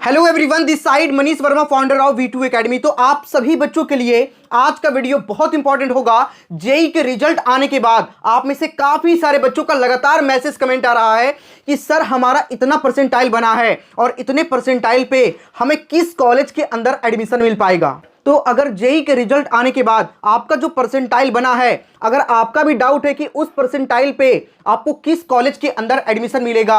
Hello everyone, this side Manish Verma, founder of V2 academy. तो आप सभी बच्चों के लिए आज का वीडियो बहुत इंपॉर्टेंट होगा। जेई के रिजल्ट आने के बाद आप में से काफी सारे बच्चों का लगातार मैसेज कमेंट आ रहा है कि सर हमारा इतना परसेंटाइल बना है और इतने परसेंटाइल पे हमें किस कॉलेज के अंदर एडमिशन मिल पाएगा। तो अगर जेई के रिजल्ट आने के बाद आपका जो परसेंटाइल बना है, अगर आपका भी डाउट है कि उस परसेंटाइल पे आपको किस कॉलेज के अंदर एडमिशन मिलेगा,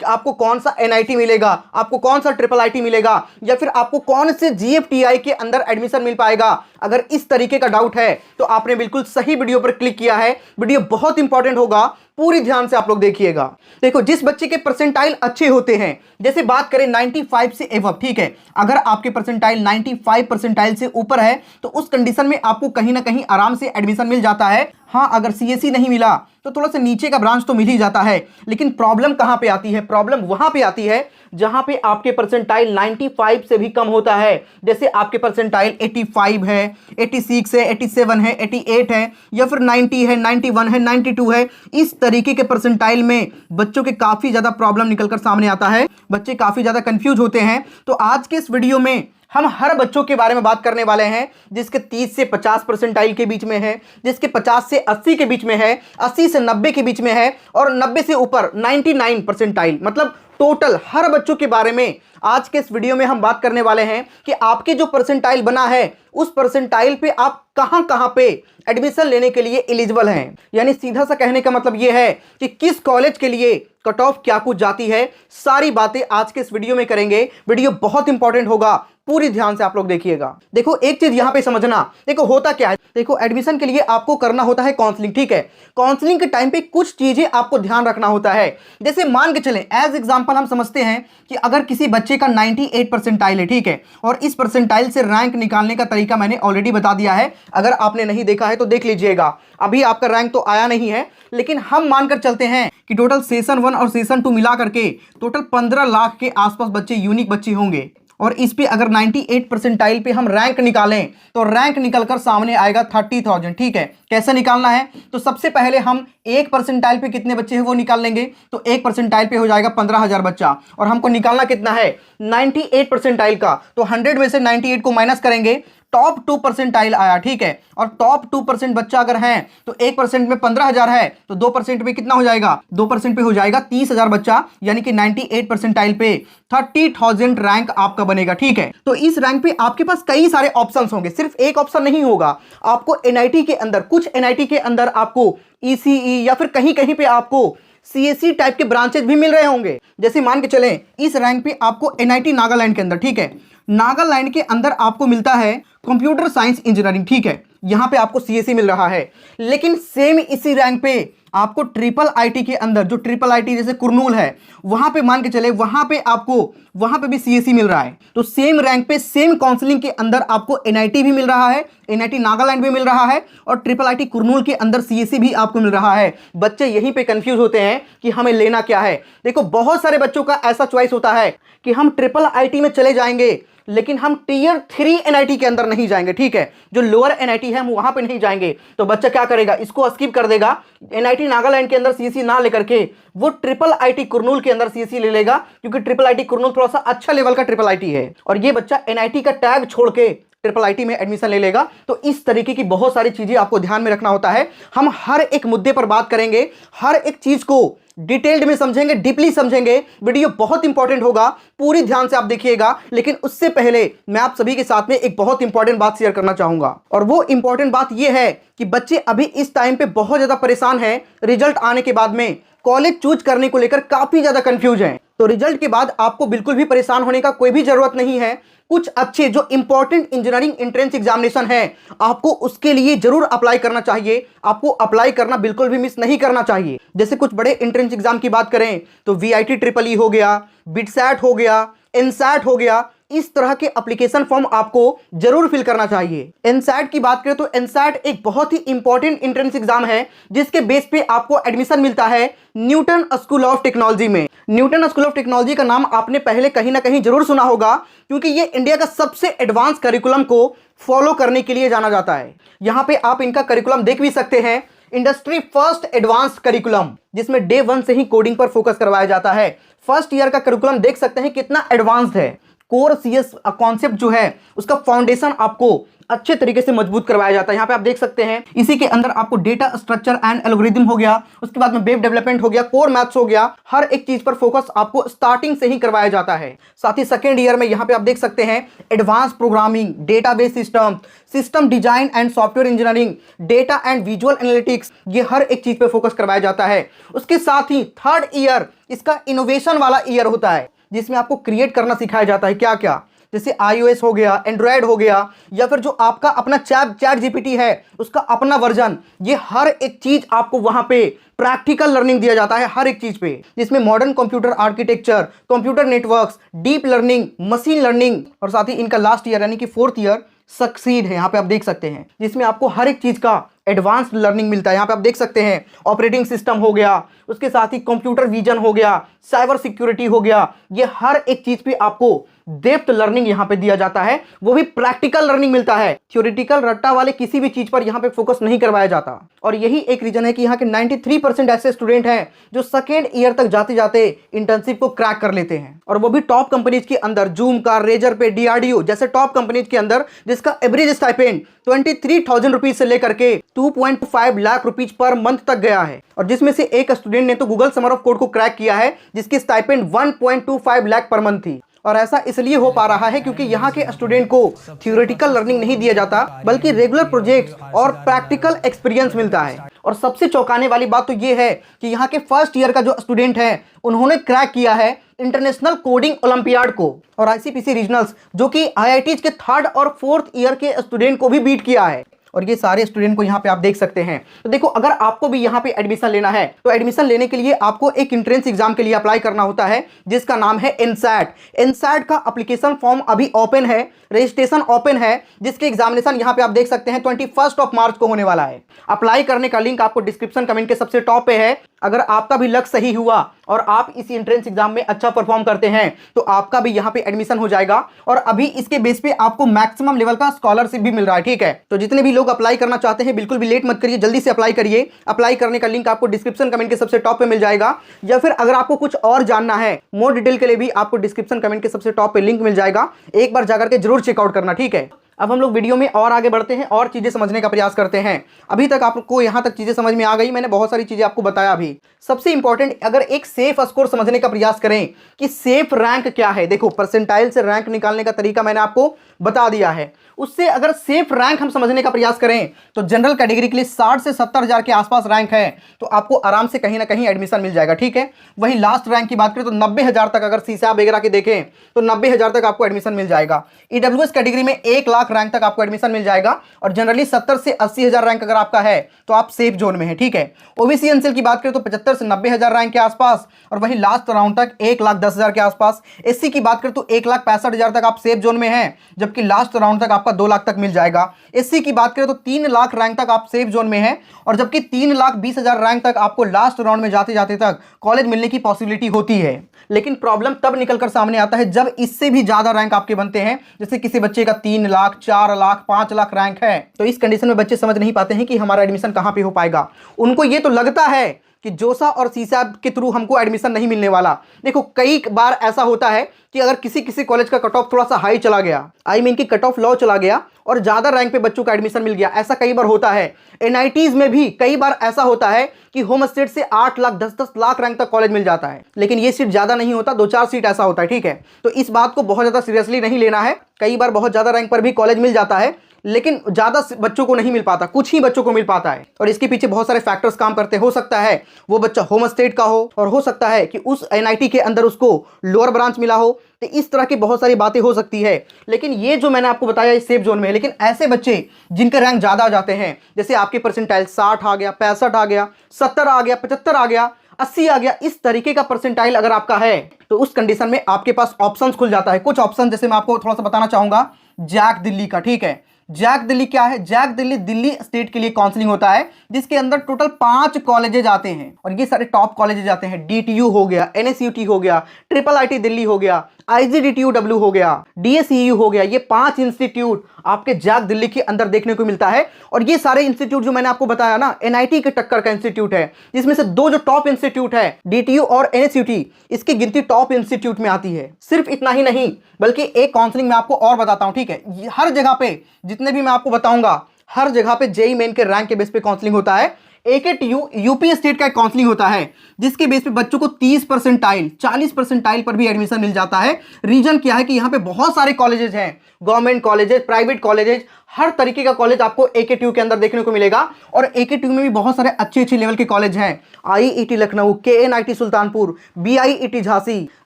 आपको कौन सा एनआईटी मिलेगा, आपको कौन सा ट्रिपल आईटी मिलेगा, या फिर आपको कौन से जीएफटीआई के अंदर एडमिशन मिल पाएगा, अगर इस तरीके का डाउट है तो आपने बिल्कुल सही वीडियो पर क्लिक किया है। वीडियो बहुत इंपॉर्टेंट होगा, पूरी ध्यान से आप लोग देखिएगा। देखो, जिस बच्चे के परसेंटाइल अच्छे होते हैं, जैसे बात करें 95 से एबव, ठीक है, अगर आपके परसेंटाइल 95 परसेंटाइल से ऊपर है तो उस कंडीशन में आपको कहीं ना कहीं आराम से एडमिशन मिल जाता है। हाँ, अगर सीएससी नहीं मिला तो थोड़ा सा नीचे का ब्रांच तो मिल ही जाता है, लेकिन प्रॉब्लम कहां पे आती है? प्रॉब्लम वहां पे आती है जहां पे आपके परसेंटाइल 95 से भी कम होता है। जैसे आपके परसेंटाइल 85 है, 86 है, 87 है, 88 है, या फिर 90 है, 91 है, 92 है। इस तरीके के परसेंटाइल में बच्चों के काफी ज्यादा प्रॉब्लम निकलकर सामने आता है, बच्चे काफी ज्यादा कंफ्यूज होते हैं। तो आज के इस वीडियो में हम हर बच्चों के बारे में बात करने वाले हैं जिसके 30 से 50 परसेंटाइल के बीच में है, जिसके 50 से 80 के बीच में है, 80 से 90 के बीच में है, और 90 से ऊपर 99 परसेंटाइल। मतलब टोटल हर बच्चों के बारे में आज के इस वीडियो में हम बात करने वाले हैं कि आपके जो परसेंटाइल बना है उस परसेंटाइल पे आप कहां कहां पे एडमिशन लेने के लिए एलिजिबल हैं। यानी सीधा सा कहने का मतलब यह है कि किस कॉलेज के लिए कट ऑफ क्या कुछ जाती है, सारी बातें आज के इस वीडियो में करेंगे। वीडियो बहुत इंपॉर्टेंट होगा, पूरी ध्यान से आप लोग देखिएगा। देखो, एक चीज यहां पे समझना, देखो होता क्या है, देखो एडमिशन के लिए आपको करना होता है काउंसलिंग, ठीक है। काउंसलिंग के टाइम पे कुछ चीजें आपको ध्यान रखना होता है। जैसे मान के चलें, एज एग्जांपल हम समझते हैं कि अगर किसी बच्चे का 98 परसेंटाइल है, ठीक है, और इस परसेंटाइल से रैंक निकालने का तरीका मैंने ऑलरेडी बता दिया है। अगर आपने नहीं देखा है तो देख लीजिएगा। अभी आपका रैंक तो आया नहीं है, लेकिन हम मानकर चलते हैं कि टोटल सेशन 1 और सेशन 2 मिला करके टोटल 15 लाख के आसपास बच्चे, यूनिक बच्चे होंगे। और इस पे अगर 98 परसेंटाइल पे हम रैंक निकालें तो रैंक निकलकर सामने आएगा 30,000, ठीक है। कैसे निकालना है? तो सबसे पहले हम एक परसेंटाइल पे कितने बच्चे हैं वो निकाल लेंगे। तो एक परसेंटाइल पे हो जाएगा 15,000 बच्चा, और हमको निकालना कितना है? 98 परसेंटाइल का। तो 100 में से 98 को माइनस करेंगे, टॉप 2 परसेंटाइल आया, ठीक है। और टॉप 2% बच्चा अगर है तो 1% में 15,000 है, तो 2% पे कितना हो जाएगा? 2% पे हो जाएगा 30,000 बच्चा, यानी कि 98 परसेंटाइल पे 30,000 रैंक आपका बनेगा, ठीक है। तो इस रैंक पे आपके पास कई सारे ऑप्शंस होंगे, सिर्फ एक ऑप्शन नहीं होगा। आपको एनआईटी के अंदर, कुछ एनआईटी के अंदर आपको ईसीई या फिर कहीं कहीं पे आपको सीएससी टाइप के ब्रांचेस भी मिल रहे होंगे। जैसे मान के चलें, इस रैंक पे आपको एनआईटी नागालैंड के अंदर, ठीक है, नागालैंड के अंदर आपको मिलता है कंप्यूटर साइंस इंजीनियरिंग, ठीक है, यहां पे आपको सीएससी मिल रहा है। लेकिन सेम इसी रैंक पे आपको ट्रिपल आईटी के अंदर, जो ट्रिपल आईटी जैसे कुरनूल है, वहां पे मान के चले, वहां पे आपको, वहां पे भी सीएससी मिल रहा है। तो सेम रैंक पे, सेम काउंसलिंग के अंदर आपको एनआईटी भी मिल रहा है, एनआईटी नागालैंड भी मिल रहा है, और ट्रिपल आईटी कुरनूल के अंदर सीएससी भी आपको मिल रहा है। बच्चे यहीं पे कंफ्यूज होते हैं कि हमें लेना क्या है। देखो, बहुत सारे बच्चों का ऐसा चॉइस होता है कि हम ट्रिपल आईटी में चले जाएंगे, लेकिन हम टियर 3 एनआईटी के अंदर नहीं जाएंगे, ठीक है, जो लोअर एनआईटी है हम वहां पे नहीं जाएंगे। तो बच्चा क्या करेगा? इसको स्किप कर देगा, एनआईटी नागालैंड के अंदर सीएससी ना लेकर के वो ट्रिपल आईटी कुरनूल के अंदर सीएससी ले लेगा, क्योंकि ट्रिपल आईटी कुरनूल थोड़ा सा अच्छा लेवल का ट्रिपल आईटी है, और ये बच्चा एनआईटी का टैग छोड़ के ट्रिपल आईटी में एडमिशन ले लेगा। तो इस तरीके की बहुत सारी चीजें आपको ध्यान में रखना होता है। हम हर एक मुद्दे पर बात करेंगे, हर एक चीज को डिटेल्ड में समझेंगे, डीपली समझेंगे। वीडियो बहुत इंपॉर्टेंट होगा, पूरी ध्यान से आप देखिएगा। लेकिन उससे पहले मैं आप सभी के साथ में एक बहुत इंपॉर्टेंट बात शेयर करना चाहूंगा, और वो इंपॉर्टेंट बात यह है कि बच्चे अभी इस टाइम पे बहुत ज्यादा परेशान हैं। रिजल्ट आने के बाद में कॉलेज चूज करने को लेकर काफी ज्यादा कंफ्यूज हैं। तो रिजल्ट के बाद आपको बिल्कुल भी परेशान होने का कोई भी जरूरत नहीं है। कुछ अच्छे जो इंपॉर्टेंट इंजीनियरिंग एंट्रेंस एग्जामिनेशन है, आपको उसके लिए जरूर अप्लाई करना चाहिए। आपको अप्लाई करना बिल्कुल भी मिस नहीं करना चाहिए। जैसे कुछ बड़े एंट्रेंस एग्जाम की बात करें तो वीआईटी ट्रिपल ई हो गया, बिटसैट हो गया, एनसैट हो गया, इस तरह के एप्लीकेशन फॉर्म आपको जरूर फिल करना चाहिए। एनसैट की बात करें तो एनसैट एक बहुत ही इंपॉर्टेंट एंट्रेंस एग्जाम है, जिसके बेस पे आपको एडमिशन मिलता है न्यूटन स्कूल ऑफ टेक्नोलॉजी में। न्यूटन स्कूल ऑफ टेक्नोलॉजी का नाम आपने पहले कहीं ना कहीं जरूर सुना होगा, क्योंकि ये इंडिया का सबसे एडवांस करिकुलम को फॉलो करने के लिए जाना जाता है। यहां पे आप इनका करिकुलम देख भी सकते हैं, इंडस्ट्री फर्स्ट एडवांस करिकुलम, जिसमें डे 1 से ही कोडिंग पर फोकस करवाया जाता है। फर्स्ट ईयर का करिकुलम देख सकते हैं कितना एडवांस्ड है। कोर सीएस कॉन्सेप्ट जो है उसका फाउंडेशन आपको अच्छे तरीके से मजबूत करवाया जाता है। यहाँ पे आप देख सकते हैं इसी के अंदर आपको डेटा स्ट्रक्चर एंड एल्गोरिथम हो गया, उसके बाद में वेब डेवलपमेंट हो गया, कोर मैथ्स हो गया, हर एक चीज पर फोकस आपको स्टार्टिंग से ही करवाया जाता है। साथ ही सेकेंड ईयर में यहाँ पे आप देख सकते हैं advance programming, database system, system design and software engineering, data and visual analytics, ये हर एक चीज पे फोकस करवाया जाता है। उसके साथ ही थर्ड ईयर इसका इनोवेशन वाला ईयर होता है जिसमें आपको क्रिएट करना सिखाया जाता है। क्या क्या, जैसे iOS हो गया, एंड्रॉयड हो गया, या फिर जो आपका अपना चैट जीपीटी है उसका अपना वर्जन, ये हर एक चीज आपको वहां पे प्रैक्टिकल लर्निंग दिया जाता है हर एक चीज पे, जिसमें modern computer architecture, computer networks, deep learning, machine learning, और साथ ही इनका लास्ट ईयर यानी कि फोर्थ ईयर सक्सीड है। यहाँ पे आप देख सकते हैं जिसमें आपको हर एक चीज का एडवांस लर्निंग मिलता है। यहाँ पे आप देख सकते हैं ऑपरेटिंग सिस्टम हो गया, उसके साथ ही कंप्यूटर विजन हो गया, साइबर सिक्योरिटी हो गया, ये हर एक चीज पे आपको डेप्थ लर्निंग यहाँ पे दिया जाता है, वो भी प्रैक्टिकल लर्निंग मिलता है। थ्योरेटिकल रट्टा वाले किसी भी चीज पर यहाँ पे फोकस नहीं करवाया जाता। और यही एक रीजन है कि यहाँ के 93% ऐसे स्टूडेंट हैं जो सेकेंड ईयर तक जाते जाते इंटर्नशिप को क्रैक कर लेते हैं, और वो भी टॉप कंपनीज के अंदर, जूम का, रेजर पे, डीआरडीओ जैसे टॉप कंपनीज के अंदर, जिसका एवरेज स्टाइपेंड 23,000 रुपीज से लेकर के 2.5 लाख रुपीज पर मंथ तक गया है। और जिसमें से एक स्टूडेंट ने तो गूगल समर ऑफ कोड को क्रैक किया है जिसकी स्टाइपेंड 1.25 लाख पर मंथ थी। और ऐसा इसलिए हो पा रहा है क्योंकि यहाँ के स्टूडेंट को थ्योरेटिकल लर्निंग नहीं दिया जाता, बल्कि रेगुलर प्रोजेक्ट्स और प्रैक्टिकल एक्सपीरियंस मिलता है। और सबसे चौंकाने वाली बात तो ये है कि यहाँ के फर्स्ट ईयर का जो स्टूडेंट है उन्होंने क्रैक किया है इंटरनेशनल कोडिंग ओलंपियाड को, और आईसीपीसी रीजनल्स जो कि आईआईटीज के थर्ड और फोर्थ ईयर के स्टूडेंट को भी बीट किया है। और ये सारे स्टूडेंट को यहाँ पे आप देख सकते हैं। तो देखो, अगर आपको भी यहाँ पे एडमिशन लेना है तो एडमिशन लेने के लिए आपको एक एंट्रेंस एग्जाम के लिए अप्लाई करना होता है जिसका नाम है एनसैट। एनसैट का एप्लीकेशन फॉर्म अभी ओपन है, रजिस्ट्रेशन ओपन है, जिसके एग्जामिनेशन यहाँ पे आप देख सकते हैं 21 मार्च को होने वाला है। अप्लाई करने का लिंक आपको डिस्क्रिप्शन कमेंट के सबसे टॉप पे है। अगर आपका भी लक सही हुआ और आप इस एंट्रेंस एग्जाम में अच्छा परफॉर्म करते हैं तो आपका भी यहाँ पे एडमिशन हो जाएगा, और अभी इसके बेस पे आपको मैक्सिमम लेवल का स्कॉलरशिप भी मिल रहा है। ठीक है, तो जितने भी लोग अप्लाई करना चाहते हैं बिल्कुल भी लेट मत करिए, जल्दी से अप्लाई करिए। अप्लाई करने का लिंक आपको डिस्क्रिप्शन कमेंट के सबसे टॉप पे मिल जाएगा, या फिर अगर आपको कुछ और जानना है मोर डिटेल के लिए भी आपको डिस्क्रिप्शन कमेंट के सबसे टॉप पे लिंक मिल जाएगा, एक बार जाकर के जरूर चेकआउट करना। ठीक है, अब हम लोग वीडियो में और आगे बढ़ते हैं और चीजें समझने का प्रयास करते हैं। अभी तक आपको यहां तक चीजें समझ में आ गई, मैंने बहुत सारी चीजें आपको बताया। अभी सबसे इंपॉर्टेंट, अगर एक सेफ स्कोर समझने का प्रयास करें कि सेफ रैंक क्या है, देखो परसेंटाइल से रैंक निकालने का तरीका मैंने आपको बता दिया है। उससे अगर सेफ रैंक हम समझने का प्रयास करें तो जनरल कैटेगरी के लिए 60 से 70 हज़ार के आसपास रैंक है तो आपको आराम से कहीं ना कहीं एडमिशन मिल जाएगा। ठीक है, वही लास्ट रैंक की बात करें तो 90 हज़ार तक, अगर सीसाब वगैरह के देखें तो 90 हज़ार तक आपको एडमिशन मिल जाएगा। ईडब्ल्यूएस कैटेगरी में 1 लाख रैंक तक आपको एडमिशन मिल जाएगा, और जनरली 70 से 80 हज़ार रैंक अगर आपका है तो आप सेफ जोन में है। ठीक है, ओबीसी एनसीएल की बात करें तो 75 से 90 हज़ार रैंक के आसपास, और वही लास्ट राउंड तक 1,10,000 के आसपास। एससी की बात करें तो 1,65,000 तक आप सेफ जोन में हैं, जबकि लास्ट राउंड तक आपका 2 लाख तक मिल जाएगा। एससी की बात करें तो 3 लाख रैंक तक आप सेफ जोन में हैं, और जबकि 3,20,000 रैंक तक आपको लास्ट राउंड में जाते जाते तक कॉलेज मिलने की पॉसिबिलिटी होती है। लेकिन प्रॉब्लम तब निकलकर सामने आता है जब इससे भी ज्यादा रैंक आपके बनते हैं, जैसे किसी बच्चे का 3 लाख, 4 लाख, 5 लाख रैंक है। तो इस कंडीशन में बच्चे समझ नहीं पाते हैं कि हमारा एडमिशन कहां पे हो पाएगा। उनको ये तो लगता है कि जोसा और सीसाब के थ्रू हमको एडमिशन नहीं मिलने वाला। देखो, कई बार ऐसा होता है कि अगर किसी कॉलेज का कट ऑफ थोड़ा सा हाई चला गया, आई मीन कि कट ऑफ लो चला गया और ज्यादा रैंक पे बच्चों का एडमिशन मिल गया, ऐसा कई बार होता है। एनआईटीज में भी कई बार ऐसा होता है कि होम स्टेट से 8 लाख, 10-10 लाख रैंक तक कॉलेज मिल जाता है, लेकिन ये सीट ज्यादा नहीं होता, 2-4 सीट ऐसा होता है। ठीक है, तो इस बात को बहुत ज्यादा सीरियसली नहीं लेना है। कई बार बहुत ज्यादा रैंक पर भी कॉलेज मिल जाता है, लेकिन ज्यादा बच्चों को नहीं मिल पाता, कुछ ही बच्चों को मिल पाता है, और इसके पीछे बहुत सारे फैक्टर्स काम करते हैं। हो सकता है वो बच्चा होम स्टेट का हो, और हो सकता है कि उस एनआईटी के अंदर उसको लोअर ब्रांच मिला हो, तो इस तरह की बहुत सारी बातें हो सकती है। लेकिन ये जो मैंने आपको बताया ये सेफ जोन में है। लेकिन ऐसे बच्चे जिनके रैंक ज्यादा आ जाते हैं, जैसे आपके परसेंटाइल 60 आ गया, 65 आ गया, 70 आ गया, 75 आ गया, 80 आ गया, इस तरीके का परसेंटाइल अगर आपका है तो उस कंडीशन में आपके पास ऑप्शंस खुल जाता है। कुछ ऑप्शन जैसे मैं आपको थोड़ा सा बताना चाहूंगा, जैक दिल्ली का। ठीक है, जैक दिल्ली क्या है? जैक दिल्ली दिल्ली स्टेट के लिए काउंसलिंग होता है, जिसके अंदर टोटल 5 कॉलेजेज आते हैं और ये सारे टॉप कॉलेजेज आते हैं। DTU हो गया, NSUT हो गया, IIIT दिल्ली हो गया, IGDTUW हो गया, DSEU हो गया। ये 5 इंस्टीट्यूट आपके जैक दिल्ली के अंदर देखने को मिलता है। और ये सारे इंस्टीट्यूट जो मैंने आपको बताया ना, NIT के टक्कर का इंस्टीट्यूट है, जिसमें से 2 जो टॉप इंस्टीट्यूट है, DTU और NSUT, इसकी गिनती टॉप इंस्टीट्यूट में आती है। सिर्फ इतना ही नहीं, बल्कि एक काउंसलिंग मैं आपको और बताता हूं, ठीक है? हर जगह पे जितने भी मैं आपको बताऊंगा, हर जगह पे जेईई मेन के रैंक के बेस पे काउंसलिंग होता है। AKTU यूपी स्टेट का काउंसलिंग होता है, जिसके बेस पे बच्चों को 30% 40% पर भी एडमिशन मिल जाता है। रीजन क्या है कि यहाँ पे बहुत सारे कॉलेजेस हैं, गवर्नमेंट कॉलेजेस, प्राइवेट कॉलेजेस, हर तरीके का कॉलेज आपको AKTU के अंदर देखने को मिलेगा। और AKTU में भी बहुत सारे अच्छे अच्छे लेवल के कॉलेज हैं। IET Lucknow, KNIT Sultanpur, BIET Jhansi,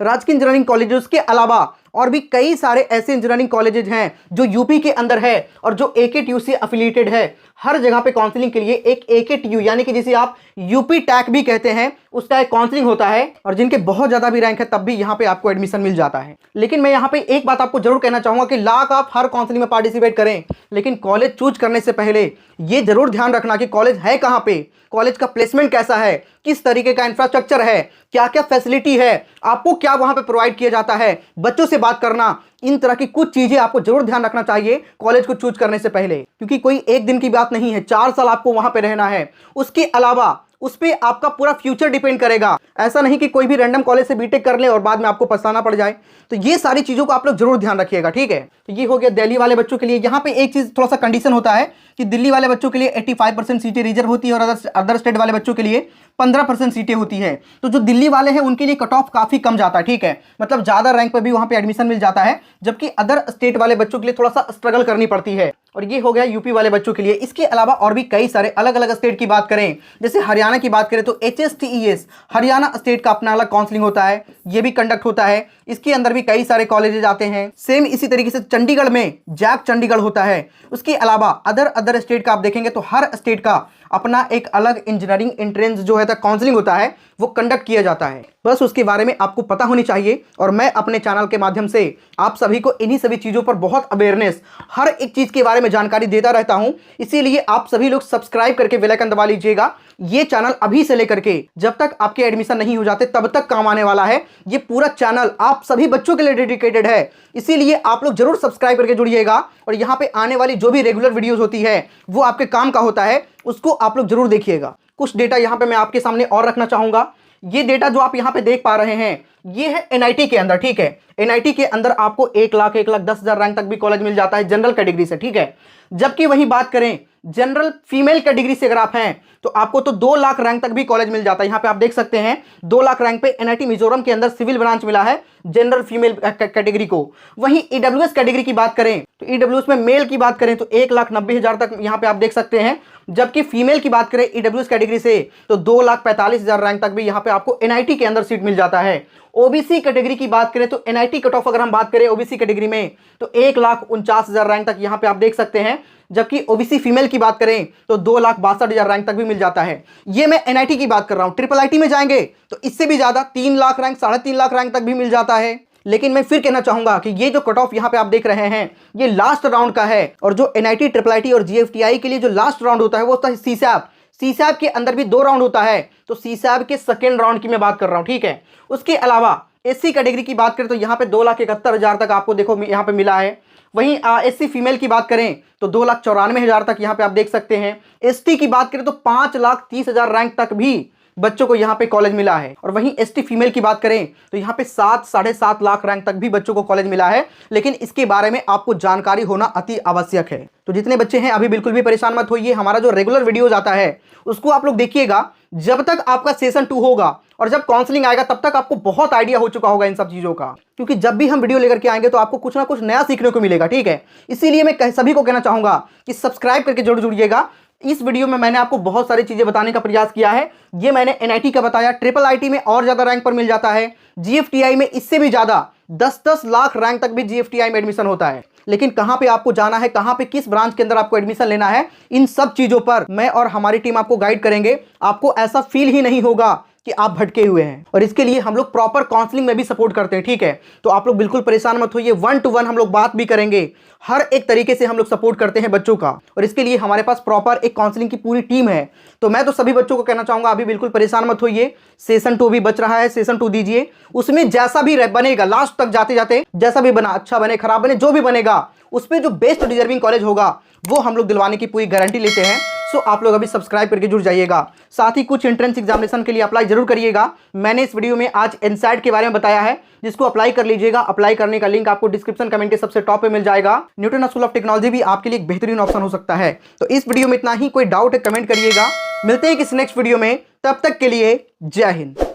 राजकीय इंजीनियरिंग कॉलेज के अलावा और भी कई सारे ऐसे इंजीनियरिंग कॉलेजेस हैं जो यूपी के अंदर है और जो AKTU से एफिलिएटेड है। हर जगह पे काउंसलिंग के लिए एक AKTU यानी कि जिसे आप यूपी टैक भी कहते हैं, उसका एक काउंसलिंग होता है। और जिनके बहुत ज्यादा भी रैंक है तब भी यहाँ पे आपको एडमिशन मिल जाता है। लेकिन मैं यहाँ पे एक बात आपको जरूर कहना चाहूंगा कि लाख आप हर काउंसलिंग में पार्टिसिपेट करें, लेकिन कॉलेज चूज करने से पहले ये जरूर ध्यान रखना कि कॉलेज है कहाँ पे, कॉलेज का प्लेसमेंट कैसा है, किस तरीके का इंफ्रास्ट्रक्चर है, क्या क्या फैसिलिटी है, आपको क्या वहां पे प्रोवाइड किया जाता है, बच्चों से बात करना, इन तरह की कुछ चीजें आपको जरूर ध्यान रखना चाहिए कॉलेज को चूज करने से पहले। क्योंकि कोई एक दिन की बात नहीं है, 4 साल आपको वहां पे रहना है। उसके अलावा उस पर आपका पूरा फ्यूचर डिपेंड करेगा। ऐसा नहीं कि कोई भी रैंडम कॉलेज से बीटेक कर ले और बाद में आपको पछताना पड़ जाए। तो ये सारी चीजों को आप लोग जरूर ध्यान रखिएगा, ठीक है? तो ये हो गया दिल्ली वाले बच्चों के लिए। यहाँ पे एक चीज थोड़ा सा कंडीशन होता है कि दिल्ली वाले बच्चों के लिए 85% सीटें रिजर्व होती है और अदर स्टेट वाले बच्चों के लिए 15% सीटें होती है। तो जो दिल्ली वाले हैं उनके लिए कट ऑफ काफी कम जाता है, ठीक है? मतलब ज्यादा रैंक पर भी वहां पे एडमिशन मिल जाता है, जबकि अदर स्टेट वाले बच्चों के लिए थोड़ा सा स्ट्रगल करनी पड़ती है। और ये हो गया यूपी वाले बच्चों के लिए। इसके अलावा और भी कई सारे अलग अलग स्टेट की बात करें, जैसे हरियाणा की बात करें तो HSTES हरियाणा स्टेट का अपना अलग काउंसलिंग होता है, ये भी कंडक्ट होता है। इसके अंदर भी कई सारे कॉलेजेस आते हैं। सेम इसी तरीके से चंडीगढ़ में जैक चंडीगढ़ होता है। उसके अलावा अदर स्टेट का आप देखेंगे तो हर स्टेट का अपना एक अलग इंजीनियरिंग एंट्रेंस जो है काउंसलिंग होता है, वो कंडक्ट किया जाता है। बस उसके बारे में आपको पता होनी चाहिए। और मैं अपने चैनल के माध्यम से आप सभी को इन्हीं सभी चीजों पर बहुत अवेयरनेस, हर एक चीज के बारे में जानकारी देता रहता हूं। इसीलिए आप सभी लोग सब्सक्राइब करके बेल आइकन दबा लीजिएगा। ये चैनल अभी से लेकर के जब तक आपके एडमिशन नहीं हो जाते तब तक काम आने वाला है। ये पूरा चैनल आप सभी बच्चों के लिए डेडिकेटेड है, इसीलिए आप लोग जरूर सब्सक्राइब करके जुड़िएगा। और यहाँ पे आने वाली जो भी रेगुलर वीडियोस होती है वो आपके काम का होता है, उसको आप लोग जरूर देखिएगा। कुछ डेटा यहाँ पे मैं आपके सामने और रखना चाहूंगा। ये डेटा जो आप यहाँ पे देख पा रहे हैं ये है NIT के अंदर, ठीक है? NIT के अंदर आपको 1,10,000 रैंक तक भी कॉलेज मिल जाता है जनरल कैटेगरी से, ठीक है? जबकि वही बात करें जनरल फीमेल कैटेगरी से अगर आप हैं तो आपको तो 2 लाख रैंक तक भी कॉलेज मिल जाता है। यहाँ पे आप देख सकते हैं 2 लाख रैंक पे NIT मिजोरम के अंदर सिविल ब्रांच मिला है जनरल फीमेल कैटेगरी को। वहीं EWS कैटेगरी की बात करें तो EWS में मेल की बात करें तो 1,90,000 तक यहाँ पे आप देख सकते हैं। जबकि फीमेल की बात करें EWS कैटेगरी से तो 2,45,000 रैंक तक भी यहाँ पे आपको NIT के अंदर सीट मिल जाता है। OBC कैटेगरी की बात करें तो NIT कट ऑफ अगर हम बात करें OBC कैटेगरी में तो 1,49,000 रैंक तक यहाँ पे आप देख सकते हैं। जबकि OBC फीमेल की बात करें तो 2,62,000 रैंक तक भी मिल जाता है। ये मैं NIT की बात कर रहा हूं। IIIT में जाएंगे तो इससे भी ज्यादा 3 लाख रैंक, 3.5 लाख रैंक तक भी मिल जाता है। लेकिन मैं फिर कहना चाहूंगा कि ये जो कट ऑफ यहाँ पे आप देख रहे हैं ये लास्ट राउंड का है। और जो NIT, IIIT और GFTI के लिए जो लास्ट राउंड होता है वो होता है CSAP। CSAP के अंदर भी 2 राउंड होता है, तो CSAP के सेकेंड राउंड की मैं बात कर रहा हूं, ठीक है? उसके अलावा SC कैटेगरी की बात करें तो यहाँ पे 2,71,000 तक आपको देखो यहाँ पे मिला है। वहीं SC फीमेल की बात करें तो 2,94,000 तक यहाँ पे आप देख सकते हैं। ST की बात करें तो 5,30,000 रैंक तक भी बच्चों को यहाँ पे कॉलेज मिला है। और वहीं ST फीमेल की बात करें तो यहाँ पे 7-7.5 लाख रैंक तक भी बच्चों को कॉलेज मिला है। लेकिन इसके बारे में आपको जानकारी होना अति आवश्यक है। तो जितने बच्चे हैं अभी बिल्कुल भी परेशान मत होइए, हमारा जो रेगुलर वीडियोज आता है उसको आप लोग देखिएगा। जब तक आपका सेशन 2 होगा और जब काउंसलिंग आएगा तब तक आपको बहुत आइडिया हो चुका होगा इन सब चीजों का। क्योंकि जब भी हम वीडियो लेकर के आएंगे तो आपको कुछ ना कुछ नया सीखने को मिलेगा, ठीक है? इसीलिए मैं सभी को कहना चाहूंगा कि सब्सक्राइब करके जरूर जुड़िएगा। इस वीडियो में मैंने आपको बहुत सारी चीजें बताने का प्रयास किया है। ये मैंने NIT का बताया, IIIT में और ज्यादा रैंक पर मिल जाता है, GFTI में इससे भी ज्यादा 10-10 लाख रैंक तक भी GFTI में एडमिशन होता है। लेकिन कहां पे आपको जाना है, कहां पे किस ब्रांच के अंदर आपको एडमिशन लेना है, इन सब चीजों पर मैं और हमारी टीम आपको गाइड करेंगे। आपको ऐसा फील ही नहीं होगा कि आप भटके हुए हैं, और इसके लिए हम लोग प्रॉपर काउंसलिंग में भी सपोर्ट करते हैं। ठीक है, तो आप लोग बिल्कुल परेशान मत होइए, 1 to 1 हम लोग बात भी करेंगे, हर एक तरीके से हम लोग सपोर्ट करते हैं बच्चों का, और इसके लिए हमारे पास प्रॉपर एक काउंसलिंग की पूरी टीम है। तो मैं तो सभी बच्चों को कहना चाहूंगा अभी बिल्कुल परेशान मत होइए, सेशन 2 भी बच रहा है, सेशन 2 दीजिए, उसमें जैसा भी बनेगा लास्ट तक जाते जाते, जैसा भी बना, अच्छा बने खराब बने, जो भी बनेगा उसमें जो बेस्ट डिजर्विंग कॉलेज होगा वो हम लोग दिलवाने की पूरी गारंटी लेते हैं। सो आप लोग अभी सब्सक्राइब करके जुड़ जाइएगा, साथ ही कुछ एंट्रेंस एग्जामिनेशन के लिए अप्लाई जरूर करिएगा। मैंने इस वीडियो में आज इनसाइट के बारे में बताया है, जिसको अप्लाई कर लीजिएगा। अप्लाई करने का लिंक आपको डिस्क्रिप्शन कमेंट के सबसे टॉप पे मिल जाएगा। न्यूटन स्कूल ऑफ टेक्नोलॉजी भी आपके लिए एक बेहतरीन ऑप्शन हो सकता है। तो इस वीडियो में इतना ही, कोई डाउट है कमेंट करिएगा। मिलते हैं किसी नेक्स्ट वीडियो में, तब तक के लिए जय हिंद।